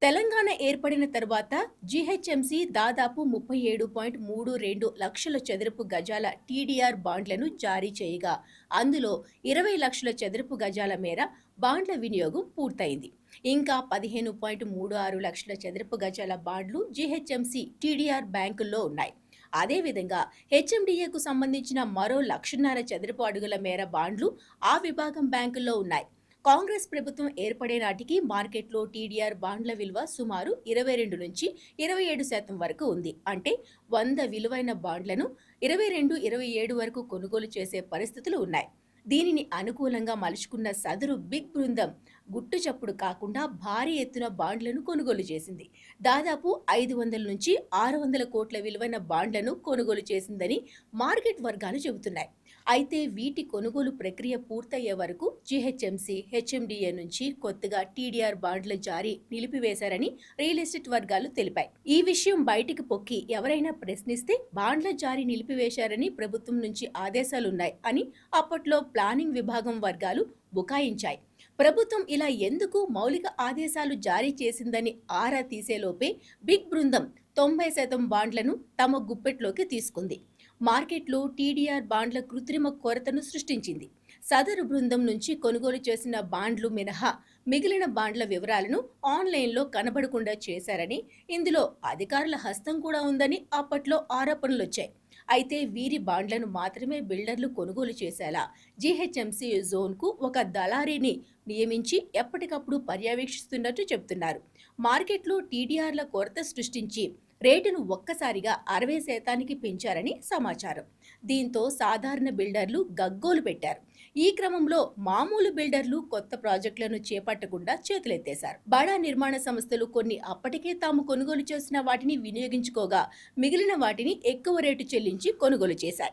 తెలంగాణ ఏర్పడిన తర్వాత జీహెచ్ఎంసీ దాదాపు 37.32 లక్షల చదరపు గజాల టీడీఆర్ బాండ్లను జారీ చేయగా అందులో 20 లక్షల చదరపు గజాల మేర బాండ్ల వినియోగం పూర్తయింది. ఇంకా 15.36 లక్షల చదరపు గజాల బాండ్లు జీహెచ్ఎంసీ టీడీఆర్ బ్యాంకుల్లో ఉన్నాయి. అదేవిధంగా హెచ్ఎండిఏకు సంబంధించిన మరో 1,50,000 చదరపు అడుగుల మేర బాండ్లు ఆ విభాగం బ్యాంకుల్లో ఉన్నాయి. కాంగ్రెస్ ప్రభుత్వం ఏర్పడే నాటికి మార్కెట్లో టీడీఆర్ బాండ్ల విలువ సుమారు 22-27% వరకు ఉంది. అంటే 100 విలువైన బాండ్లను 22-27 వరకు కొనుగోలు చేసే పరిస్థితులు ఉన్నాయి. దీనిని అనుకూలంగా మలుచుకున్న సదరు బిగ్ బృందం గుట్టు చప్పుడు కాకుండా భారీ ఎత్తున బాండ్లను కొనుగోలు చేసింది. దాదాపు 500-600 కోట్ల విలువైన బాండ్లను కొనుగోలు చేసిందని మార్కెట్ వర్గాలు చెబుతున్నాయి. అయితే వీటి కొనుగోలు ప్రక్రియ పూర్తయ్యే వరకు జీహెచ్ఎంసీ, హెచ్ఎండిఏ నుంచి కొత్తగా టీడీఆర్ బాండ్ల జారీ నిలిపివేశారని రియల్ ఎస్టేట్ వర్గాలు తెలిపాయి. ఈ విషయం బయటికి పొక్కి ఎవరైనా ప్రశ్నిస్తే బాండ్ల జారీ నిలిపివేశారని ప్రభుత్వం నుంచి ఆదేశాలున్నాయి అని అప్పట్లో ప్లానింగ్ విభాగం వర్గాలు బుకాయించాయి. ప్రభుత్వం ఇలా ఎందుకు మౌలిక ఆదేశాలు జారీ చేసిందని ఆరా తీసేలోపే బిగ్ బృందం 90% బాండ్లను తమ గుప్పెట్లోకి తీసుకుంది. మార్కెట్లో టీడీఆర్ బాండ్ల కృత్రిమ కొరతను సృష్టించింది. సదరు బృందం నుంచి కొనుగోలు చేసిన బాండ్లు మినహా మిగిలిన బాండ్ల వివరాలను ఆన్లైన్లో కనబడకుండా చేశారని, ఇందులో అధికారుల హస్తం కూడా ఉందని అప్పట్లో ఆరోపణలొచ్చాయి. అయితే వీరి బాండ్లను మాత్రమే బిల్డర్లు కొనుగోలు చేసేలా జీహెచ్ఎంసీ జోన్కు ఒక దళారీని నియమించి ఎప్పటికప్పుడు పర్యవేక్షిస్తున్నట్టు చెబుతున్నారు. మార్కెట్లో టీడీఆర్ల కొరత సృష్టించి రేటును ఒక్కసారిగా 60% పెంచారని సమాచారం. దీంతో సాధారణ బిల్డర్లు గగ్గోలు పెట్టారు. ఈ క్రమంలో మామూలు బిల్డర్లు కొత్త ప్రాజెక్టులను చేపట్టకుండా చేతులెత్తేశారు. బడా నిర్మాణ సంస్థలు కొన్ని అప్పటికే తాము కొనుగోలు చేసిన వాటిని వినియోగించుకోగా మిగిలిన వాటిని ఎక్కువ రేటు చెల్లించి కొనుగోలు చేశాయి.